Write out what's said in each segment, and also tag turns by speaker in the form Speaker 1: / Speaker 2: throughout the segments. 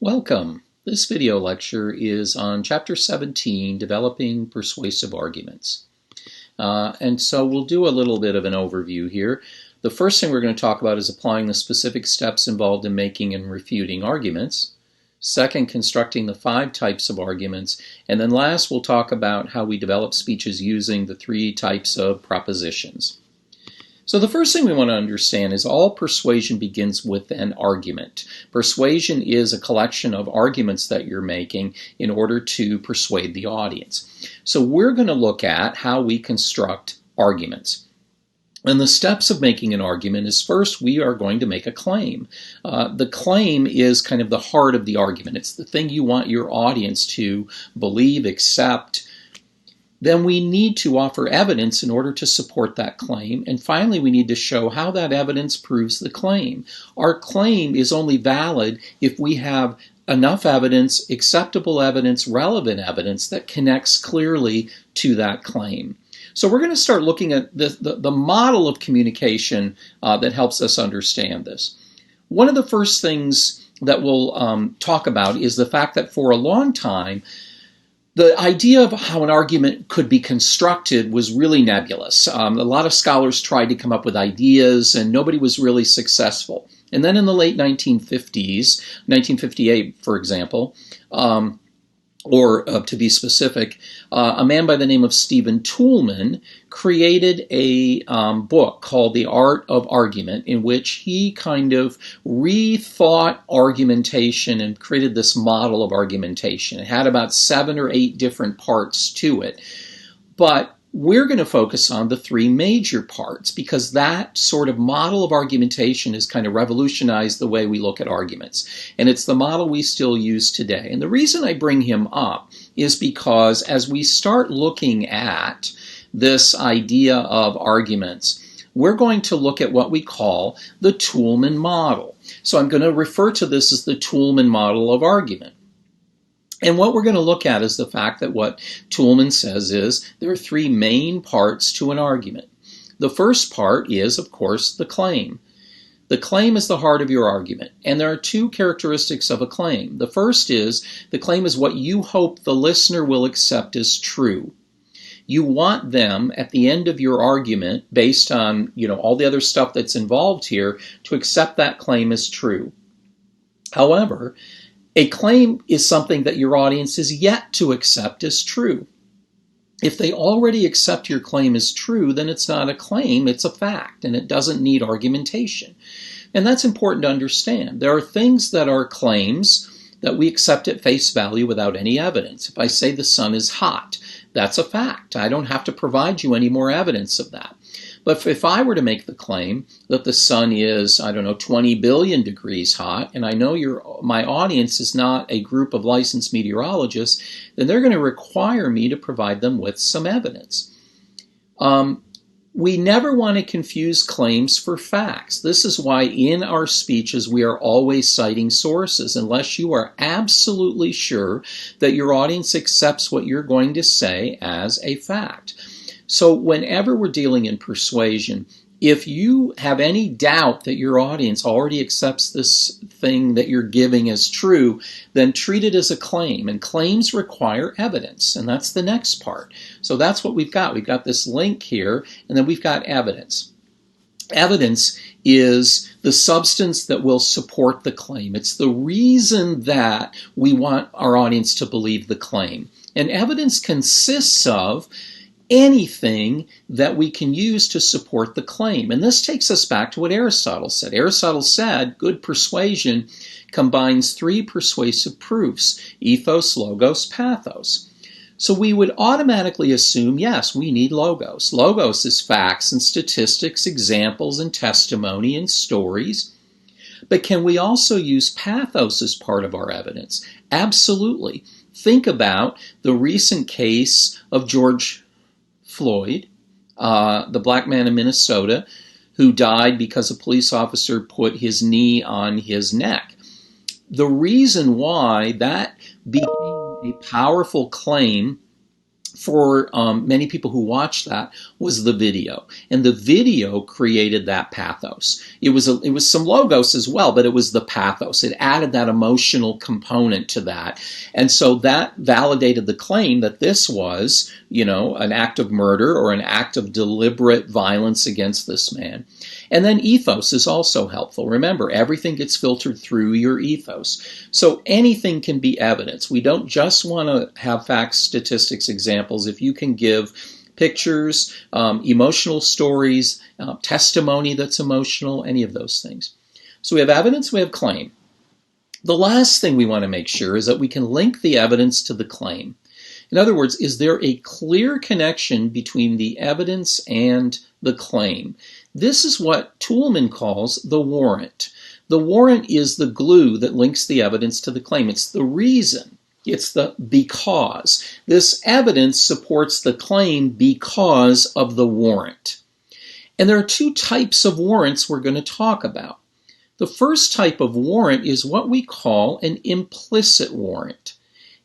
Speaker 1: Welcome. This video lecture is on Chapter 17, Developing Persuasive Arguments. And so we'll do a little bit of an overview here. The first thing we're going to talk about is applying the specific steps involved in making and refuting arguments. Second, constructing the 5 types of arguments. And then last, we'll talk about how we develop speeches using the 3 types of propositions. So the first thing we want to understand is all persuasion begins with an argument. Persuasion is a collection of arguments that you're making in order to persuade the audience. So we're going to look at how we construct arguments. And the steps of making an argument is first we are going to make a claim. The claim is kind of the heart of the argument. It's the thing you want your audience to believe, accept. Then we need to offer evidence in order to support that claim. And finally, we need to show how that evidence proves the claim. Our claim is only valid if we have enough evidence, acceptable evidence, relevant evidence that connects clearly to that claim. So we're going to start looking at the model of communication that helps us understand this. One of the first things that we'll talk about is the fact that for a long time, the idea of how an argument could be constructed was really nebulous. A lot of scholars tried to come up with ideas, and nobody was really successful. And then in the late 1950s, 1958, for example, to be specific, a man by the name of Stephen Toulmin created a book called The Art of Argument, in which he kind of rethought argumentation and created this model of argumentation. It had about 7 or 8 different parts to it. But we're going to focus on the 3 major parts because that sort of model of argumentation has kind of revolutionized the way we look at arguments. And it's the model we still use today. And the reason I bring him up is because as we start looking at this idea of arguments, we're going to look at what we call the Toulmin model. So I'm going to refer to this as the Toulmin model of argument. And what we're going to look at is the fact that what Toulmin says is there are 3 main parts to an argument. The first part is, of course, the claim. The claim is the heart of your argument, and there are 2 characteristics of a claim. The first is the claim is what you hope the listener will accept as true. You want them, at the end of your argument, based on all the other stuff that's involved here, to accept that claim as true. However, a claim is something that your audience is yet to accept as true. If they already accept your claim as true, then it's not a claim, it's a fact, and it doesn't need argumentation. And that's important to understand. There are things that are claims that we accept at face value without any evidence. If I say the sun is hot, that's a fact. I don't have to provide you any more evidence of that. But if I were to make the claim that the sun is, 20 billion degrees hot, and I know my audience is not a group of licensed meteorologists, then they're going to require me to provide them with some evidence. We never want to confuse claims for facts. This is why in our speeches we are always citing sources, unless you are absolutely sure that your audience accepts what you're going to say as a fact. So whenever we're dealing in persuasion, if you have any doubt that your audience already accepts this thing that you're giving as true, then treat it as a claim. And claims require evidence, and that's the next part. So that's what we've got. We've got this link here, and then we've got evidence. Evidence is the substance that will support the claim. It's the reason that we want our audience to believe the claim. And evidence consists of anything that we can use to support the claim. And this takes us back to what Aristotle said. Aristotle said good persuasion combines 3 persuasive proofs: ethos, logos, pathos. So we would automatically assume, yes, we need logos. Logos is facts and statistics, examples and testimony and stories. But can we also use pathos as part of our evidence? Absolutely. Think about the recent case of George Floyd, the black man in Minnesota, who died because a police officer put his knee on his neck. The reason why that became a powerful claim for many people who watched that was the video, and the video created that pathos. It was some logos as well, but it was the pathos. It added that emotional component to that, and so that validated the claim that this was, an act of murder or an act of deliberate violence against this man. And then ethos is also helpful. Remember, everything gets filtered through your ethos. So anything can be evidence. We don't just want to have facts, statistics, examples. If you can give pictures, emotional stories, testimony that's emotional, any of those things. So we have evidence, we have claim. The last thing we want to make sure is that we can link the evidence to the claim. In other words, is there a clear connection between the evidence and the claim? This is what Toulmin calls the warrant. The warrant is the glue that links the evidence to the claim. It's the reason. It's the because. This evidence supports the claim because of the warrant. And there are two types of warrants we're going to talk about. The first type of warrant is what we call an implicit warrant.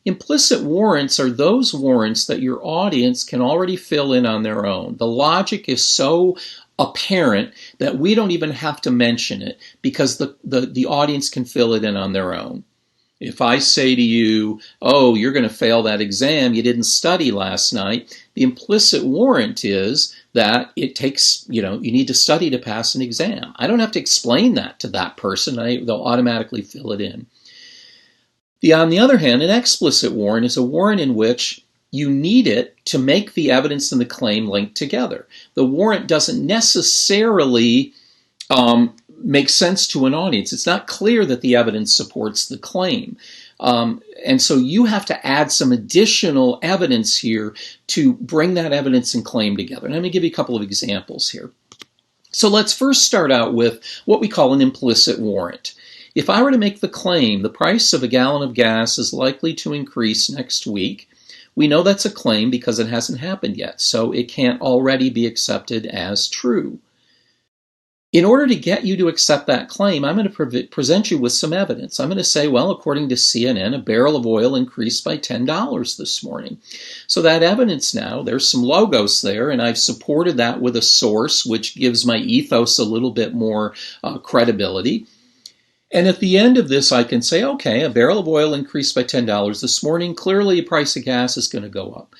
Speaker 1: Implicit warrants are those warrants that your audience can already fill in on their own. The logic is so apparent that we don't even have to mention it because the audience can fill it in on their own. If I say to you, oh, you're going to fail that exam, you didn't study last night, the implicit warrant is that it takes, you need to study to pass an exam. I don't have to explain that to that person. They'll automatically fill it in. On the other hand, an explicit warrant is a warrant in which you need it to make the evidence and the claim link together. The warrant doesn't necessarily make sense to an audience. It's not clear that the evidence supports the claim. And so you have to add some additional evidence here to bring that evidence and claim together. And I'm going to give you a couple of examples here. So let's first start out with what we call an implicit warrant. If I were to make the claim, the price of a gallon of gas is likely to increase next week, we know that's a claim because it hasn't happened yet, so it can't already be accepted as true. In order to get you to accept that claim, I'm going to present you with some evidence. I'm going to say, well, according to CNN, a barrel of oil increased by $10 this morning. So that evidence now, there's some logos there, and I've supported that with a source, which gives my ethos a little bit more credibility. And at the end of this, I can say, okay, a barrel of oil increased by $10 this morning. Clearly, the price of gas is going to go up.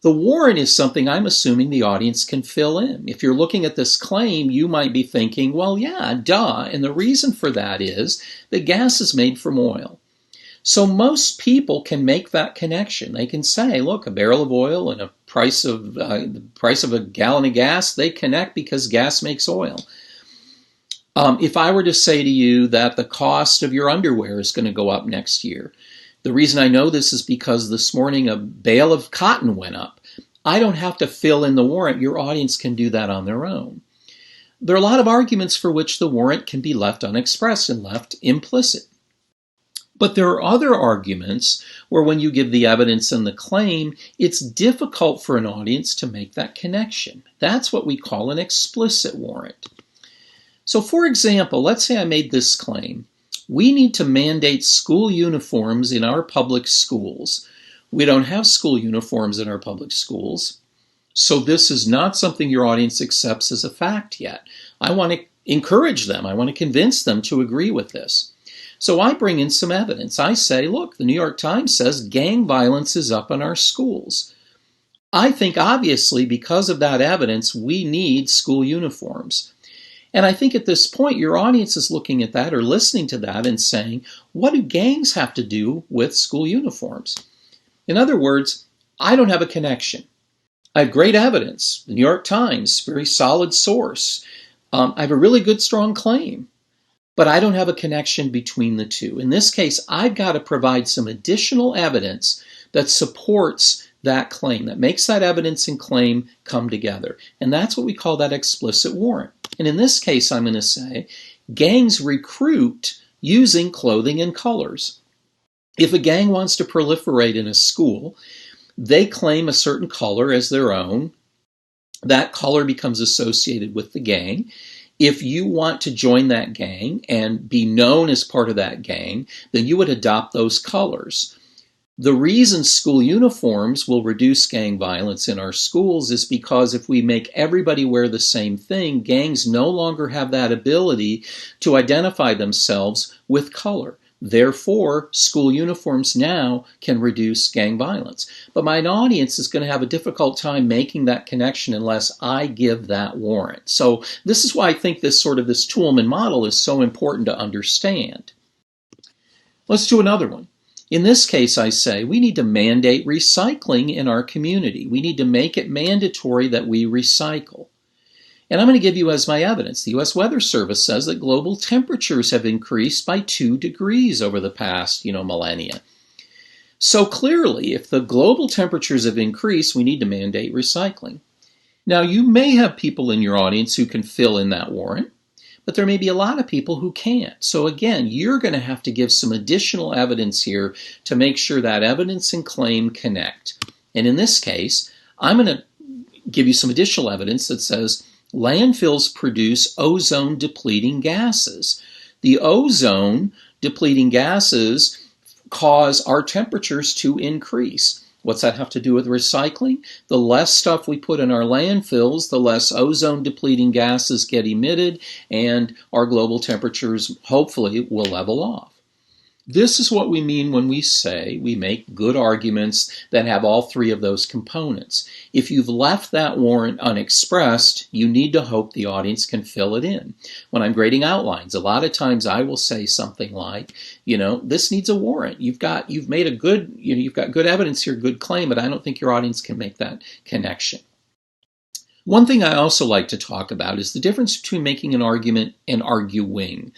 Speaker 1: The warrant is something I'm assuming the audience can fill in. If you're looking at this claim, you might be thinking, well, yeah, duh. And the reason for that is that gas is made from oil. So most people can make that connection. They can say, look, a barrel of oil and the price of a gallon of gas, they connect because gas makes oil. If I were to say to you that the cost of your underwear is going to go up next year, the reason I know this is because this morning a bale of cotton went up. I don't have to fill in the warrant. Your audience can do that on their own. There are a lot of arguments for which the warrant can be left unexpressed and left implicit. But there are other arguments where when you give the evidence and the claim, it's difficult for an audience to make that connection. That's what we call an explicit warrant. So for example, let's say I made this claim. We need to mandate school uniforms in our public schools. We don't have school uniforms in our public schools. So this is not something your audience accepts as a fact yet. I want to encourage them. I want to convince them to agree with this. So I bring in some evidence. I say, look, the New York Times says gang violence is up in our schools. I think obviously because of that evidence, we need school uniforms. And I think at this point, your audience is looking at that or listening to that and saying, what do gangs have to do with school uniforms? In other words, I don't have a connection. I have great evidence. The New York Times, very solid source. I have a really good, strong claim. But I don't have a connection between the two. In this case, I've got to provide some additional evidence that supports that claim, that makes that evidence and claim come together. And that's what we call that explicit warrant. And in this case, I'm going to say, gangs recruit using clothing and colors. If a gang wants to proliferate in a school, they claim a certain color as their own. That color becomes associated with the gang. If you want to join that gang and be known as part of that gang, then you would adopt those colors. The reason school uniforms will reduce gang violence in our schools is because if we make everybody wear the same thing, gangs no longer have that ability to identify themselves with color. Therefore, school uniforms now can reduce gang violence. But my audience is going to have a difficult time making that connection unless I give that warrant. So this is why I think this Toulmin model is so important to understand. Let's do another one. In this case, I say we need to mandate recycling in our community. We need to make it mandatory that we recycle. And I'm going to give you as my evidence. The U.S. Weather Service says that global temperatures have increased by 2 degrees over the past, millennia. So clearly, if the global temperatures have increased, we need to mandate recycling. Now, you may have people in your audience who can fill in that warrant, but there may be a lot of people who can't. So again, you're going to have to give some additional evidence here to make sure that evidence and claim connect. And in this case, I'm going to give you some additional evidence that says landfills produce ozone-depleting gases. The ozone-depleting gases cause our temperatures to increase. What's that have to do with recycling? The less stuff we put in our landfills, the less ozone-depleting gases get emitted, and our global temperatures hopefully will level off. This is what we mean when we say we make good arguments that have all three of those components. If you've left that warrant unexpressed, you need to hope the audience can fill it in. When I'm grading outlines, a lot of times I will say something like, this needs a warrant. You've got good evidence here, good claim, but I don't think your audience can make that connection. One thing I also like to talk about is the difference between making an argument and arguing.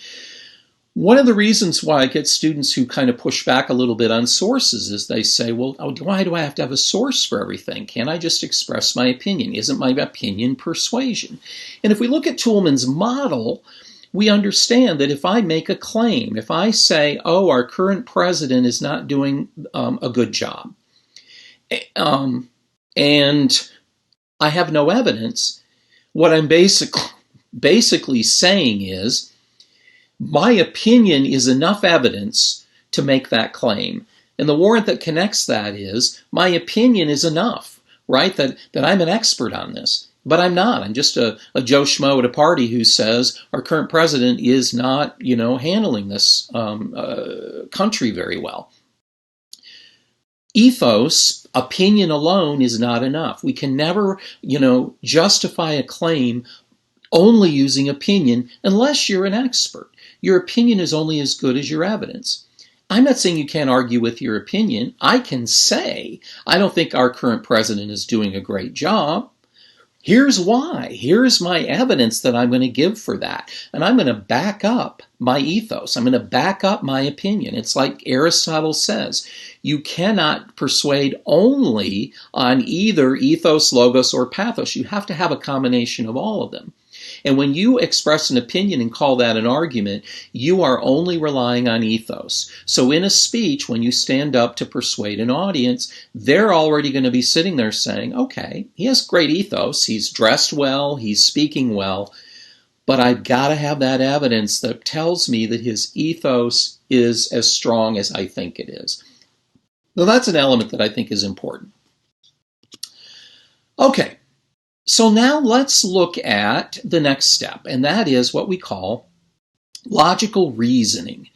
Speaker 1: One of the reasons why I get students who kind of push back a little bit on sources is they say, well, why do I have to have a source for everything? Can't I just express my opinion? Isn't my opinion persuasion? And if we look at Toulmin's model, we understand that if I make a claim, if I say, our current president is not doing a good job, and I have no evidence, what I'm basically saying is, my opinion is enough evidence to make that claim. And the warrant that connects that is, my opinion is enough, right? That I'm an expert on this. But I'm not. I'm just a Joe Schmo at a party who says our current president is not, handling this country very well. Ethos, opinion alone is not enough. We can never, justify a claim only using opinion unless you're an expert. Your opinion is only as good as your evidence. I'm not saying you can't argue with your opinion. I can say, I don't think our current president is doing a great job. Here's why. Here's my evidence that I'm going to give for that. And I'm going to back up my ethos. I'm going to back up my opinion. It's like Aristotle says, you cannot persuade only on either ethos, logos, or pathos. You have to have a combination of all of them. And when you express an opinion and call that an argument, you are only relying on ethos. So in a speech, when you stand up to persuade an audience, they're already going to be sitting there saying, okay, he has great ethos, he's dressed well, he's speaking well, but I've got to have that evidence that tells me that his ethos is as strong as I think it is. Now that's an element that I think is important. Okay. So now let's look at the next step, and that is what we call logical reasoning.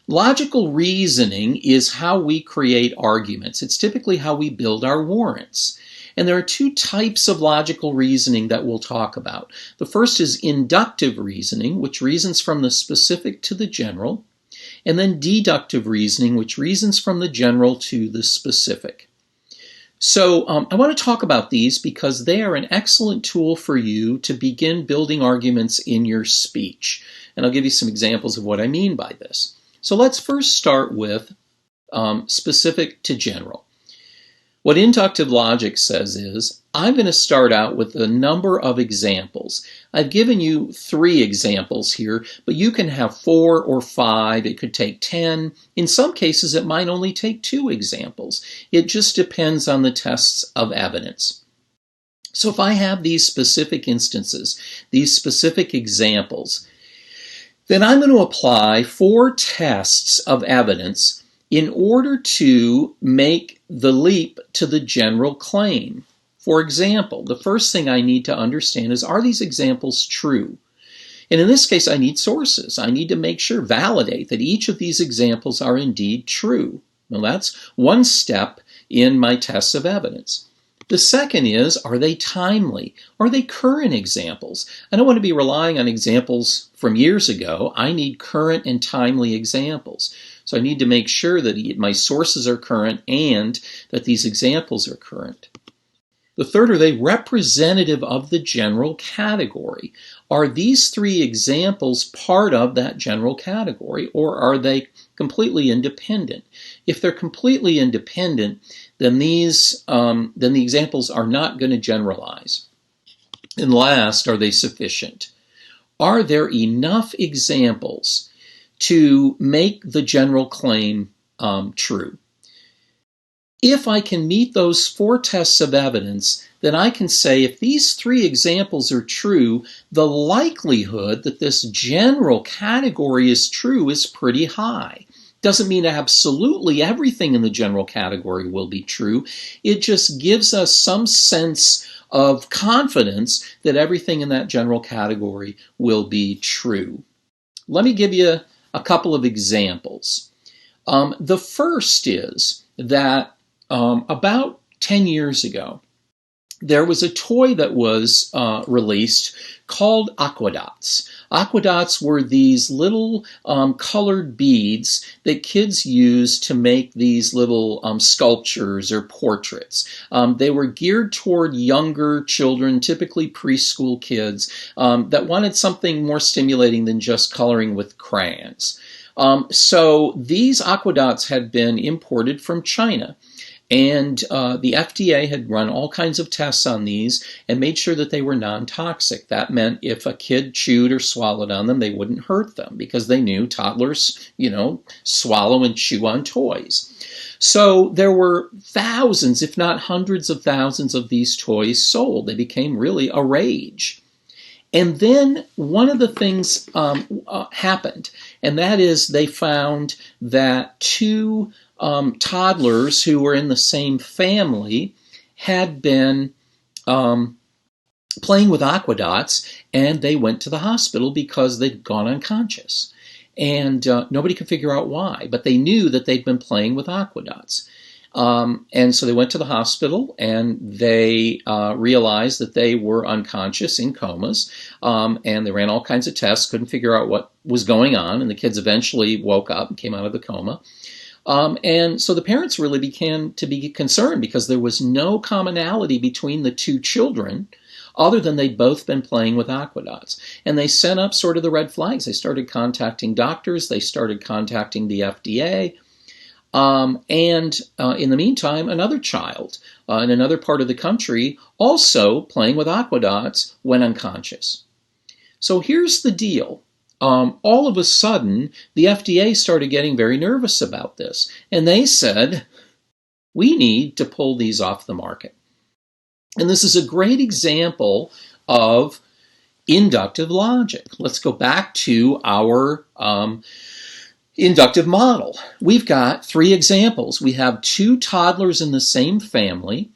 Speaker 1: Logical reasoning is how we create arguments. It's typically how we build our warrants. And there are two types of logical reasoning that we'll talk about. The first is inductive reasoning, which reasons from the specific to the general, and then deductive reasoning, which reasons from the general to the specific. So I want to talk about these because they are an excellent tool for you to begin building arguments in your speech. And I'll give you some examples of what I mean by this. So let's first start with specific to general. What inductive logic says is, I'm going to start out with a number of examples. I've given you 3 examples here, but you can have 4 or 5. It could take 10. In some cases, it might only take 2 examples. It just depends on the tests of evidence. So if I have these specific instances, these specific examples, then I'm going to apply 4 tests of evidence in order to make the leap to the general claim. For example, the first thing I need to understand is, are these examples true? And in this case, I need sources. I need to make sure, validate that each of these examples are indeed true. Now, that's one step in my tests of evidence. The second is, are they timely? Are they current examples? I don't want to be relying on examples from years ago. I need current and timely examples. So I need to make sure that my sources are current and that these examples are current. The third, are they representative of the general category? Are these three examples part of that general category, or are they completely independent? If they're completely independent, then the examples are not going to generalize. And last, are they sufficient? Are there enough examples to make the general claim true? If I can meet those four tests of evidence, then I can say if these three examples are true, the likelihood that this general category is true is pretty high. Doesn't mean absolutely everything in the general category will be true. It just gives us some sense of confidence that everything in that general category will be true. Let me give you a couple of examples. The first is that about 10 years ago, there was a toy that was released called Aquadots. Aquadots were these little colored beads that kids use to make these little sculptures or portraits. They were geared toward younger children, typically preschool kids, that wanted something more stimulating than just coloring with crayons. So these Aquadots had been imported from China. And the FDA had run all kinds of tests on these and made sure that they were non-toxic. That meant if a kid chewed or swallowed on them, they wouldn't hurt them, because they knew toddlers, swallow and chew on toys. So there were thousands, if not hundreds of thousands of these toys sold. They became really a rage. And then one of the things happened, and that is they found that two toddlers who were in the same family had been playing with Aquadots, and they went to the hospital because they'd gone unconscious. And nobody could figure out why, but they knew that they'd been playing with Aquadots. And so they went to the hospital, and they realized that they were unconscious in comas, and they ran all kinds of tests, couldn't figure out what was going on, and the kids eventually woke up and came out of the coma. And so the parents really began to be concerned because there was no commonality between the two children other than they'd both been playing with Aquadots. And they sent up sort of the red flags. They started contacting doctors. They started contacting the FDA. And in the meantime, another child in another part of the country, also playing with Aquadots, went unconscious. So here's the deal. All of a sudden, the FDA started getting very nervous about this. And they said, we need to pull these off the market. And this is a great example of inductive logic. Let's go back to our inductive model. We've got three examples. We have two toddlers in the same family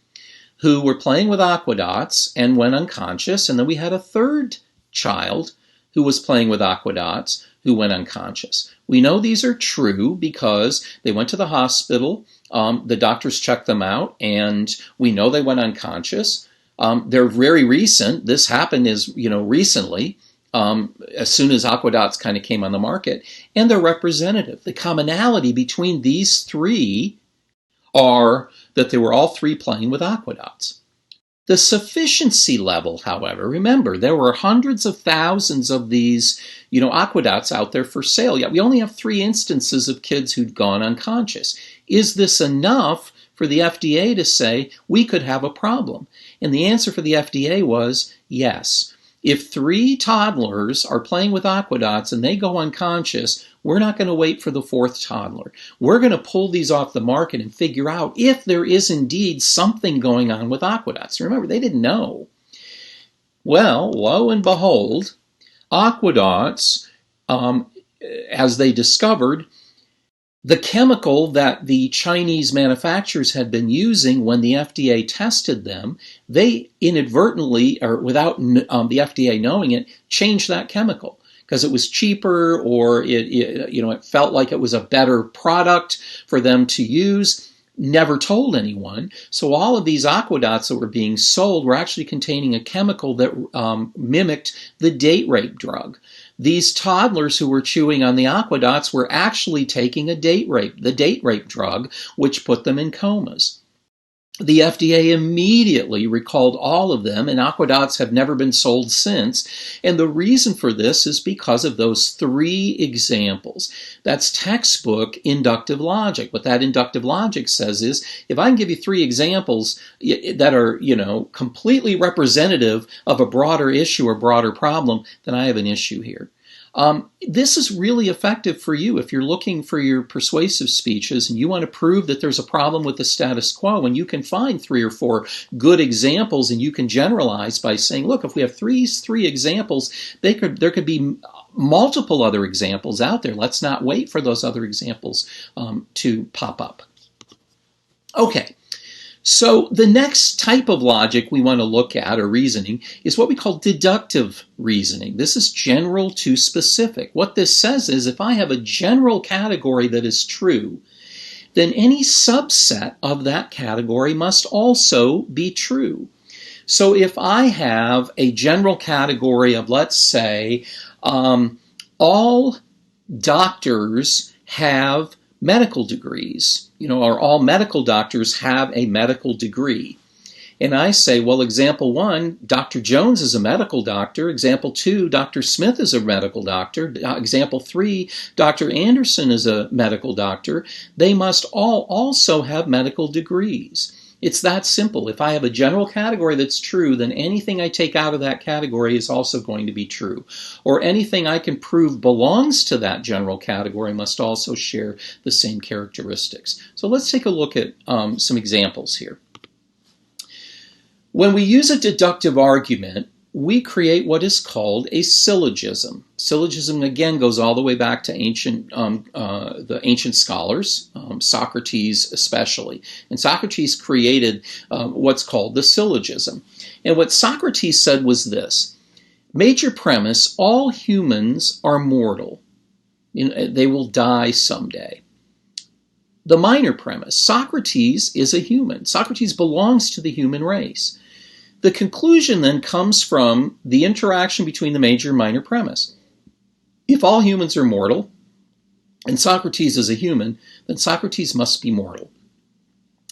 Speaker 1: who were playing with Aquadots and went unconscious. And then we had a third child who was playing with Aquadots who went unconscious. We know these are true because they went to the hospital, the doctors checked them out, and we know they went unconscious. They're very recent. This happened recently, as soon as Aquadots kind of came on the market, and they're representative. The commonality between these three are that they were all three playing with Aquadots. The sufficiency level, however, remember, there were hundreds of thousands of these, Aquadots out there for sale, yet we only have 3 instances of kids who'd gone unconscious. Is this enough for the FDA to say we could have a problem? And the answer for the FDA was yes. If 3 toddlers are playing with Aquadots and they go unconscious, we're not going to wait for the 4th toddler. We're going to pull these off the market and figure out if there is indeed something going on with Aquadots. Remember, they didn't know. Well, lo and behold, Aquadots, as they discovered, The chemical that the Chinese manufacturers had been using when the FDA tested them, they inadvertently, or without the FDA knowing it, changed that chemical because it was cheaper, or it felt like it was a better product for them to use. Never told anyone. So all of these aquedots that were being sold were actually containing a chemical that mimicked the date rape drug. These toddlers who were chewing on the aquedots were actually taking the date rape drug, which put them in comas. The FDA immediately recalled all of them, and aquedots have never been sold since. And the reason for this is because of those three examples. That's textbook inductive logic. What that inductive logic says is, if I can give you three examples that are, completely representative of a broader issue or broader problem, then I have an issue here. This is really effective for you if you're looking for your persuasive speeches and you want to prove that there's a problem with the status quo, and you can find three or four good examples and you can generalize by saying, look, if we have three examples, there could be multiple other examples out there. Let's not wait for those other examples to pop up. Okay. So the next type of logic we want to look at, or reasoning, is what we call deductive reasoning. This is general to specific. What this says is, if I have a general category that is true, then any subset of that category must also be true. So if I have a general category of, let's say, all doctors have medical degrees, or all medical doctors have a medical degree. And I say, well, example one, Dr. Jones is a medical doctor. Example two, Dr. Smith is a medical doctor. Example three, Dr. Anderson is a medical doctor. They must all also have medical degrees. It's that simple. If I have a general category that's true, then anything I take out of that category is also going to be true. Or anything I can prove belongs to that general category must also share the same characteristics. So let's take a look at some examples here. When we use a deductive argument, we create what is called a syllogism. Syllogism, again, goes all the way back to the ancient scholars, Socrates especially. And Socrates created what's called the syllogism. And what Socrates said was this: major premise, all humans are mortal. They will die someday. The minor premise, Socrates is a human. Socrates belongs to the human race. The conclusion then comes from the interaction between the major and minor premise. If all humans are mortal, and Socrates is a human, then Socrates must be mortal.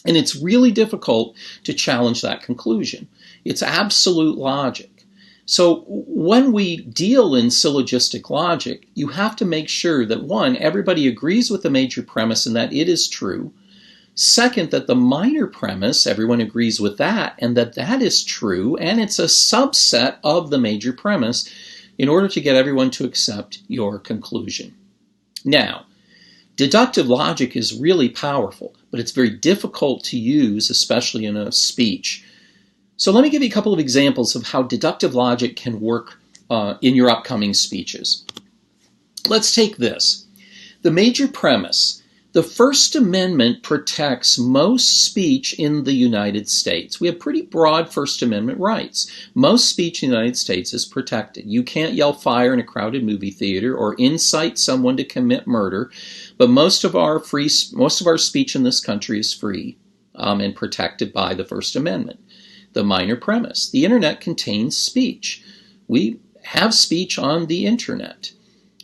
Speaker 1: And it's really difficult to challenge that conclusion. It's absolute logic. So when we deal in syllogistic logic, you have to make sure that, one, everybody agrees with the major premise and that it is true. Second, that the minor premise, everyone agrees with that, and that is true, and it's a subset of the major premise in order to get everyone to accept your conclusion. Now, deductive logic is really powerful, but it's very difficult to use, especially in a speech. So let me give you a couple of examples of how deductive logic can work in your upcoming speeches. Let's take this. The major premise. The First Amendment protects most speech in the United States. We have pretty broad First Amendment rights. Most speech in the United States is protected. You can't yell fire in a crowded movie theater or incite someone to commit murder, but most of our speech in this country is free and protected by the First Amendment. The minor premise. The internet contains speech. We have speech on the internet.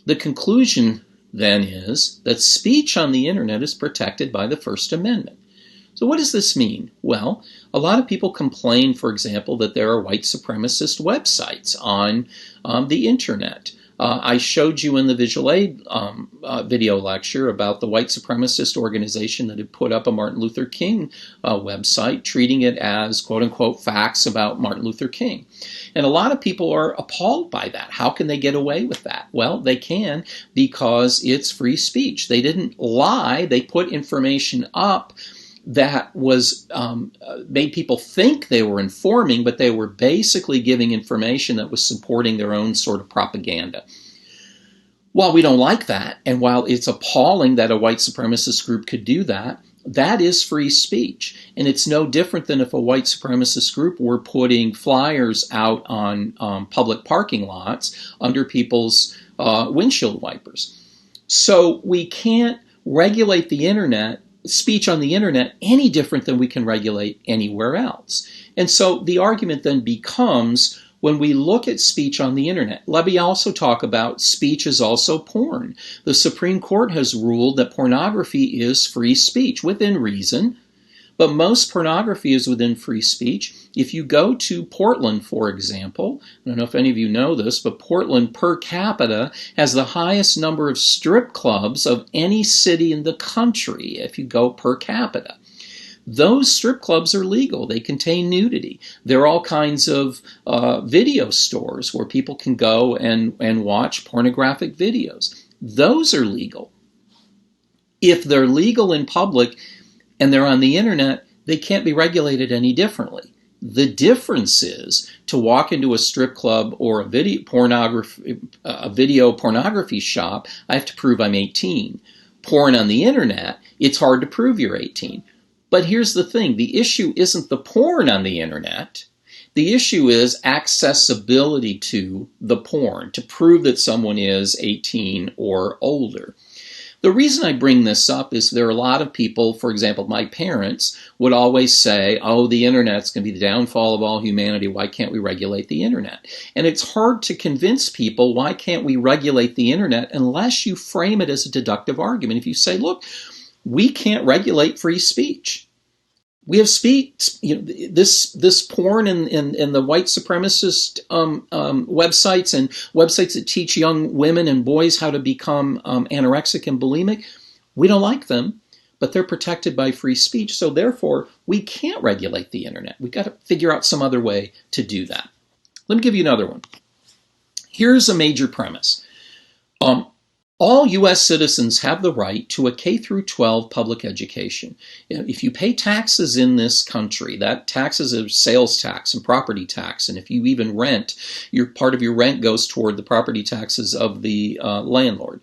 Speaker 1: The conclusion then is that speech on the internet is protected by the First Amendment. So what does this mean? Well, a lot of people complain, for example, that there are white supremacist websites on the internet. I showed you in the visual aid video lecture about the white supremacist organization that had put up a Martin Luther King website, treating it as quote-unquote facts about Martin Luther King. And a lot of people are appalled by that. How can they get away with that? Well, they can, because it's free speech. They didn't lie. They put information up that was made people think they were informing, but they were basically giving information that was supporting their own sort of propaganda. While we don't like that, and while it's appalling that a white supremacist group could do that, that is free speech. And it's no different than if a white supremacist group were putting flyers out on public parking lots under people's windshield wipers. So we can't regulate the internet, speech on the internet, any different than we can regulate anywhere else. And so the argument then becomes, when we look at speech on the internet, let me also talk about speech is also porn. The Supreme Court has ruled that pornography is free speech within reason, but most pornography is within free speech. If you go to Portland, for example, I don't know if any of you know this, but Portland per capita has the highest number of strip clubs of any city in the country if you go per capita. Those strip clubs are legal. They contain nudity. There are all kinds of video stores where people can go and watch pornographic videos. Those are legal. If they're legal in public and they're on the internet, they can't be regulated any differently. The difference is, to walk into a strip club or a video pornography shop, I have to prove I'm 18. Porn on the internet, it's hard to prove you're 18. But here's the thing, the issue isn't the porn on the internet. The issue is accessibility to the porn, to prove that someone is 18 or older. The reason I bring this up is there are a lot of people, for example, my parents would always say, oh, the internet's going to be the downfall of all humanity. Why can't we regulate the internet? And it's hard to convince people, why can't we regulate the internet, unless you frame it as a deductive argument. If you say, look, we can't regulate free speech. We have speech, this porn and the white supremacist websites and websites that teach young women and boys how to become anorexic and bulimic. We don't like them, but they're protected by free speech. So therefore, we can't regulate the internet. We've got to figure out some other way to do that. Let me give you another one. Here's a major premise. All U.S. citizens have the right to a K through 12 public education. If you pay taxes in this country, that taxes are sales tax and property tax, and if you even rent, part of your rent goes toward the property taxes of the landlord.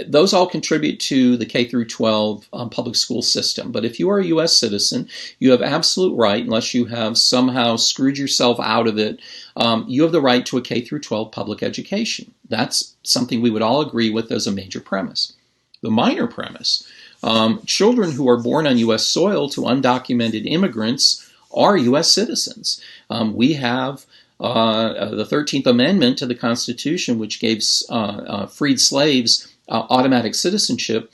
Speaker 1: Those all contribute to the K through 12 public school system. But if you are a U.S. citizen, you have absolute right, unless you have somehow screwed yourself out of it, you have the right to a K through 12 public education. That's something we would all agree with as a major premise. The minor premise, children who are born on U.S. soil to undocumented immigrants are U.S. citizens. We have the 13th Amendment to the Constitution, which gave freed slaves automatic citizenship,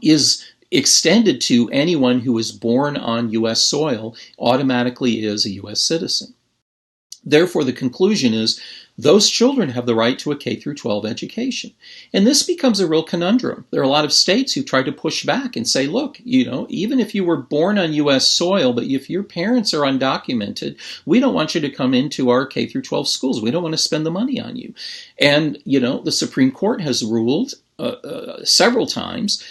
Speaker 1: is extended to anyone who is born on U.S. soil, automatically is a U.S. citizen. Therefore, the conclusion is those children have the right to a K through 12 education. And this becomes a real conundrum. There are a lot of states who try to push back and say, look, even if you were born on U.S. soil, but if your parents are undocumented, we don't want you to come into our K through 12 schools. We don't want to spend the money on you. And, the Supreme Court has ruled several times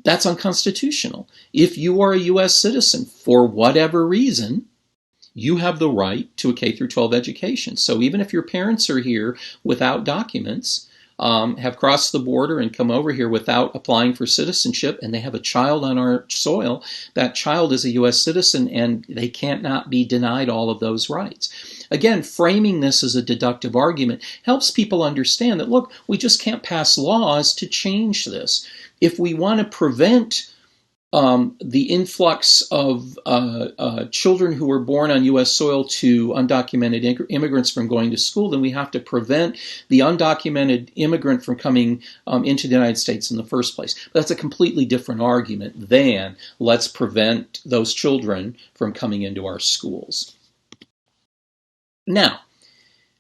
Speaker 1: that's unconstitutional. If you are a U.S. citizen, for whatever reason, you have the right to a K through 12 education. So even if your parents are here without documents, have crossed the border and come over here without applying for citizenship, and they have a child on our soil, that child is a U.S. citizen and they can't not be denied all of those rights. Again, framing this as a deductive argument helps people understand that, look, we just can't pass laws to change this. If we want to prevent the influx of children who were born on U.S. soil to undocumented immigrants from going to school, then we have to prevent the undocumented immigrant from coming into the United States in the first place. But that's a completely different argument than let's prevent those children from coming into our schools. Now,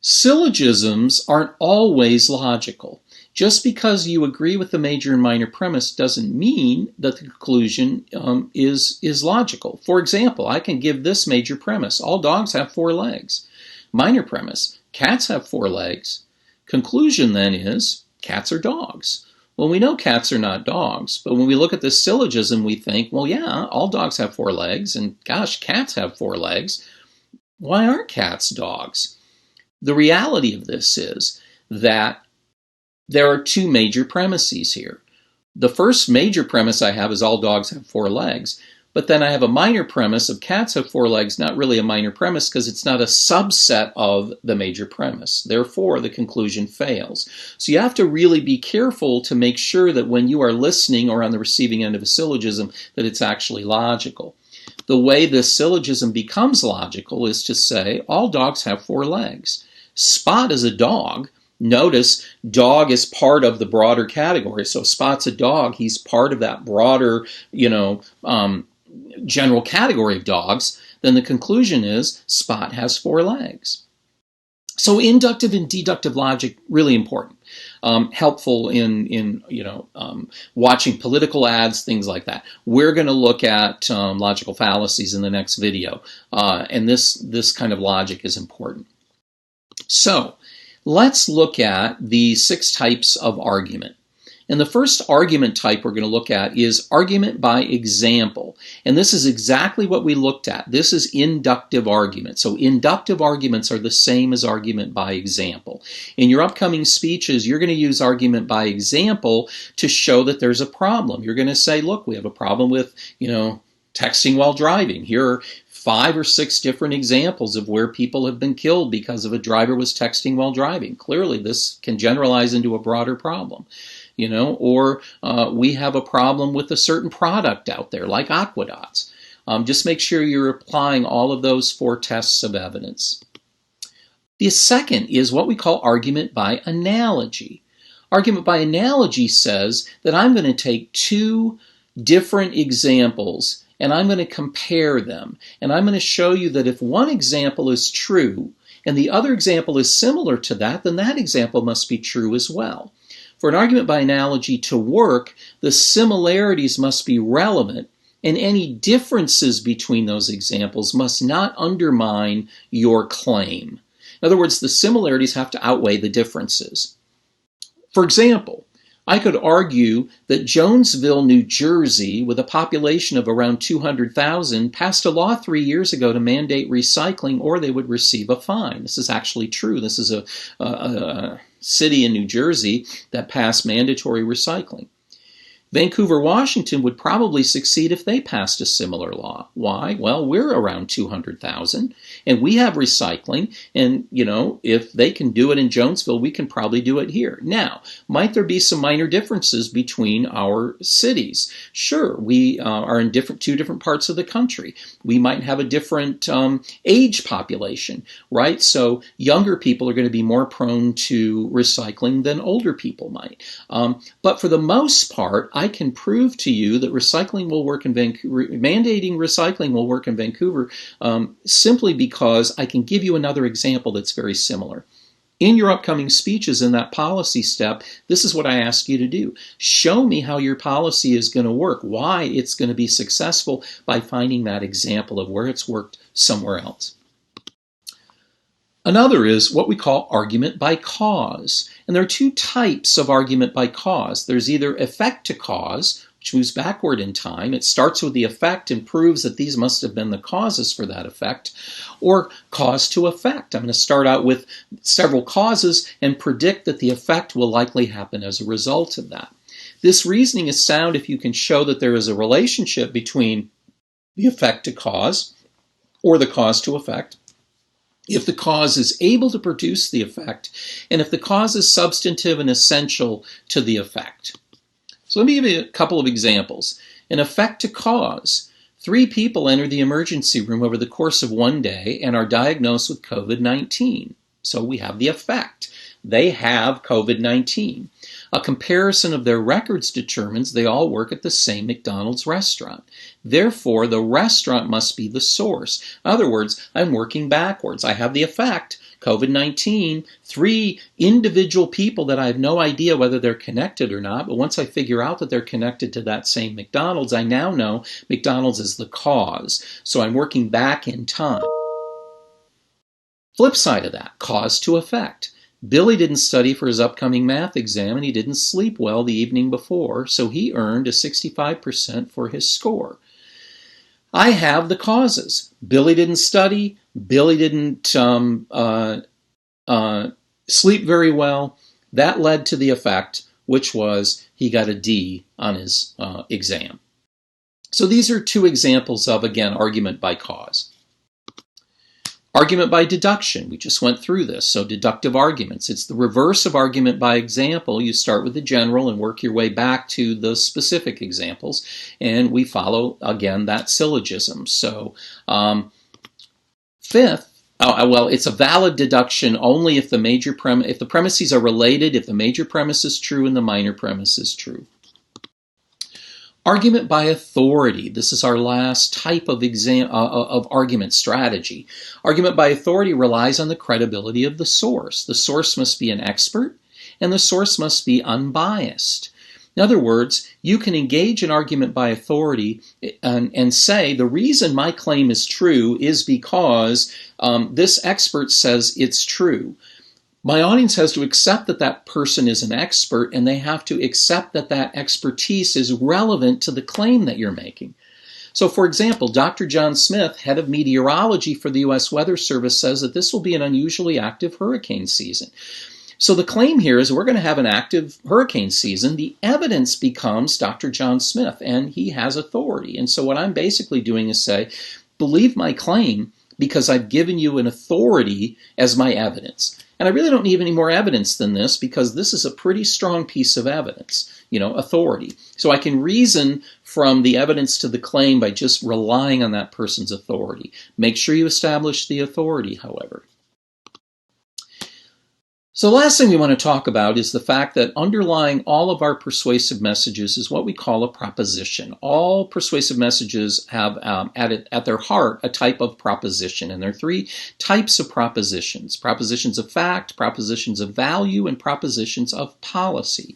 Speaker 1: syllogisms aren't always logical. Just because you agree with the major and minor premise doesn't mean that the conclusion is logical. For example, I can give this major premise: all dogs have 4 legs. Minor premise: cats have 4 legs. Conclusion then is cats are dogs. Well, we know cats are not dogs, but when we look at this syllogism, we think, well, yeah, all dogs have 4 legs, and gosh, cats have 4 legs. Why aren't cats dogs? The reality of this is that There are two major premises here. The first major premise I have is all dogs have four legs. But then I have a minor premise of cats have four legs, not really a minor premise because it's not a subset of the major premise. Therefore, the conclusion fails. So you have to really be careful to make sure that when you are listening or on the receiving end of a syllogism, that it's actually logical. The way this syllogism becomes logical is to say all dogs have four legs. Spot is a dog. Notice dog is part of the broader category. So Spot's a dog. He's part of that broader, general category of dogs. Then the conclusion is Spot has four legs. So inductive and deductive logic, really important. Helpful in watching political ads, things like that. We're going to look at logical fallacies in the next video. And this kind of logic is important. So let's look at the 6 types of argument. And the first argument type we're going to look at is argument by example. And this is exactly what we looked at. This is inductive argument. So inductive arguments are the same as argument by example. In your upcoming speeches, you're going to use argument by example to show that there's a problem. You're going to say, look, we have a problem with, texting while driving. Here are 5 or 6 different examples of where people have been killed because of a driver was texting while driving. Clearly, this can generalize into a broader problem. Or we have a problem with a certain product out there, like Aquadots. Just make sure you're applying all of those 4 tests of evidence. The second is what we call argument by analogy. Argument by analogy says that I'm going to take 2 different examples and I'm going to compare them. And I'm going to show you that if one example is true and the other example is similar to that, then that example must be true as well. For an argument by analogy to work, the similarities must be relevant, and any differences between those examples must not undermine your claim. In other words, the similarities have to outweigh the differences. For example, I could argue that Jonesville, New Jersey, with a population of around 200,000, passed a law 3 years ago to mandate recycling or they would receive a fine. This is actually true. This is a city in New Jersey that passed mandatory recycling. Vancouver, Washington would probably succeed if they passed a similar law. Why? Well, we're around 200,000 and we have recycling, and if they can do it in Jonesville, we can probably do it here. Now, might there be some minor differences between our cities? Sure, we are in 2 different parts of the country. We might have a different age population, right? So younger people are going to be more prone to recycling than older people might. But for the most part, I can prove to you that recycling will work in Vancouver, mandating recycling will work in Vancouver, simply because I can give you another example that's very similar. In your upcoming speeches in that policy step, this is what I ask you to do. Show me how your policy is going to work, why it's going to be successful by finding that example of where it's worked somewhere else. Another is what we call argument by cause. And there are 2 types of argument by cause. There's either effect to cause, which moves backward in time. It starts with the effect and proves that these must have been the causes for that effect, or cause to effect. I'm going to start out with several causes and predict that the effect will likely happen as a result of that. This reasoning is sound if you can show that there is a relationship between the effect to cause or the cause to effect, if the cause is able to produce the effect, and if the cause is substantive and essential to the effect. So let me give you a couple of examples. An effect to cause. 3 people enter the emergency room over the course of one day and are diagnosed with COVID-19. So we have the effect. They have COVID-19. A comparison of their records determines they all work at the same McDonald's restaurant. Therefore, the restaurant must be the source. In other words, I'm working backwards. I have the effect, COVID-19, 3 individual people that I have no idea whether they're connected or not, but once I figure out that they're connected to that same McDonald's, I now know McDonald's is the cause. So I'm working back in time. Flip side of that, cause to effect. Billy didn't study for his upcoming math exam and he didn't sleep well the evening before, so he earned a 65% for his score. I have the causes. Billy didn't study, Billy didn't sleep very well, That led to the effect, which was he got a D on his exam. So these are two examples of, again, argument by cause. Argument by deduction. We just went through this. So deductive arguments. It's the reverse of argument by example. You start with the general and work your way back to the specific examples. And we follow, again, that syllogism. So fifth, well, it's a valid deduction only if if the premises are related, if the major premise is true and the minor premise is true. Argument by authority. This is our last type of argument strategy. Argument by authority relies on the credibility of the source. The source must be an expert, and the source must be unbiased. In other words, you can engage in argument by authority and say, the reason my claim is true is because this expert says it's true. My audience has to accept that that person is an expert, and they have to accept that that expertise is relevant to the claim that you're making. So, for example, Dr. John Smith, head of meteorology for the U.S. Weather Service, says that this will be an unusually active hurricane season. So the claim here is we're going to have an active hurricane season. The evidence becomes Dr. John Smith, and he has authority. And so what I'm basically doing is say, believe my claim because I've given you an authority as my evidence. And I really don't need any more evidence than this because this is a pretty strong piece of evidence, authority. So I can reason from the evidence to the claim by just relying on that person's authority. Make sure you establish the authority, however. So the last thing we want to talk about is the fact that underlying all of our persuasive messages is what we call a proposition. All persuasive messages have at their heart a type of proposition, and there are three types of propositions: propositions of fact, propositions of value, and propositions of policy.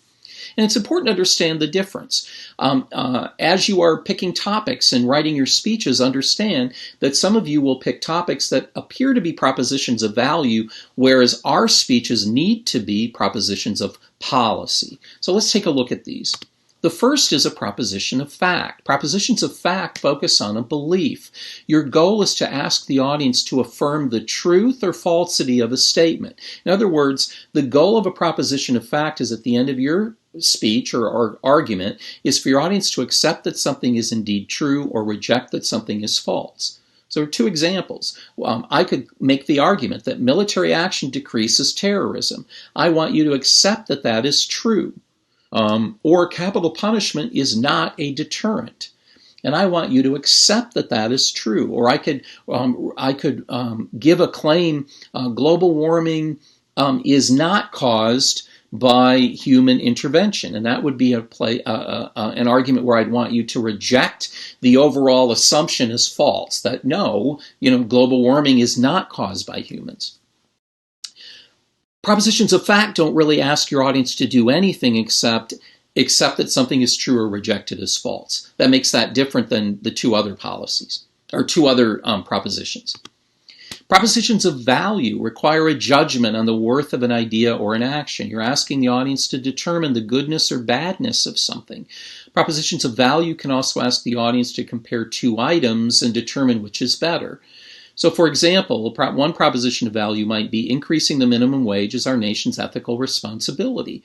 Speaker 1: And it's important to understand the difference. As you are picking topics and writing your speeches, understand that some of you will pick topics that appear to be propositions of value, whereas our speeches need to be propositions of policy. So let's take a look at these. The first is a proposition of fact. Propositions of fact focus on a belief. Your goal is to ask the audience to affirm the truth or falsity of a statement. In other words, the goal of a proposition of fact is at the end of your speech or argument is for your audience to accept that something is indeed true or reject that something is false. So two examples. I could make the argument that military action decreases terrorism. I want you to accept that that is true. Or capital punishment is not a deterrent. And I want you to accept that that is true. Or I could give a claim, global warming is not caused by human intervention. And that would be an argument where I'd want you to reject the overall assumption as false, that no, global warming is not caused by humans. Propositions of fact don't really ask your audience to do anything except that something is true or reject it as false. That makes that different than the two other policies, or two other propositions. Propositions of value require a judgment on the worth of an idea or an action. You're asking the audience to determine the goodness or badness of something. Propositions of value can also ask the audience to compare two items and determine which is better. So, for example, one proposition of value might be increasing the minimum wage is our nation's ethical responsibility.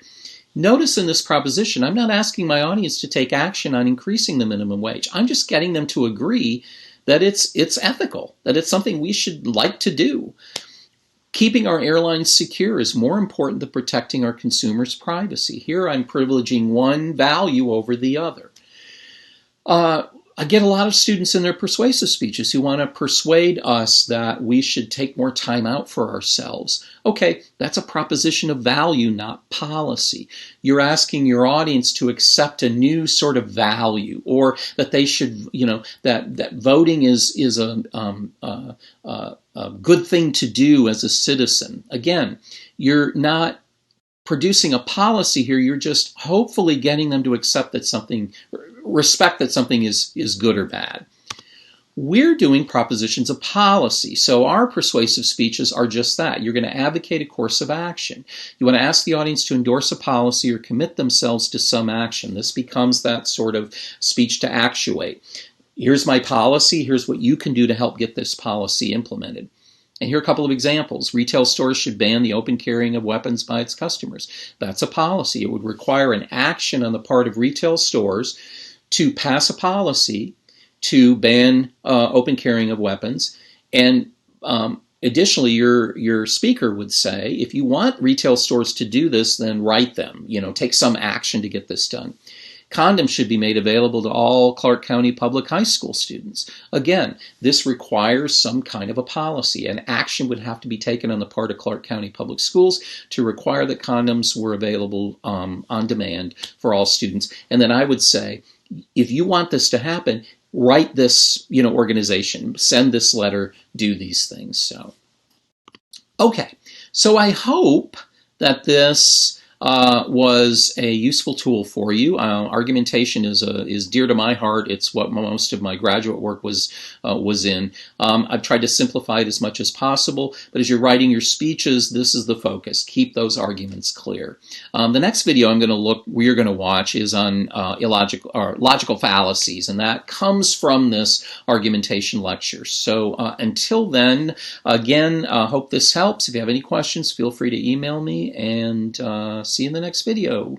Speaker 1: Notice in this proposition, I'm not asking my audience to take action on increasing the minimum wage. I'm just getting them to agree that it's ethical, that it's something we should like to do. Keeping our airlines secure is more important than protecting our consumers' privacy. Here I'm privileging one value over the other. I get a lot of students in their persuasive speeches who want to persuade us that we should take more time out for ourselves. Okay, that's a proposition of value, not policy. You're asking your audience to accept a new sort of value, or that they should, that voting is a good thing to do as a citizen. Again, you're not producing a policy here. You're just hopefully getting them to accept that respect that something is good or bad. We're doing propositions of policy. So our persuasive speeches are just that. You're going to advocate a course of action. You want to ask the audience to endorse a policy or commit themselves to some action. This becomes that sort of speech to actuate. Here's my policy. Here's what you can do to help get this policy implemented. And here are a couple of examples. Retail stores should ban the open carrying of weapons by its customers. That's a policy. It would require an action on the part of retail stores to pass a policy to ban open carrying of weapons. And additionally, your speaker would say, if you want retail stores to do this, then write them. Take some action to get this done. Condoms should be made available to all Clark County public high school students. Again, this requires some kind of a policy, and action would have to be taken on the part of Clark County public schools to require that condoms were available on demand for all students. And then I would say, if you want this to happen, write this organization, send this letter, do these things. So I hope that this was a useful tool for you. Argumentation is dear to my heart. It's what most of my graduate work was in. I've tried to simplify it as much as possible, but as you're writing your speeches, this is the focus. Keep those arguments clear. The nenext video we're going to watch is on logical fallacies, and that comes from this argumentation lecture. So until then, again, hope this helps. If you have any questions, feel free to email me, and see you in the next video.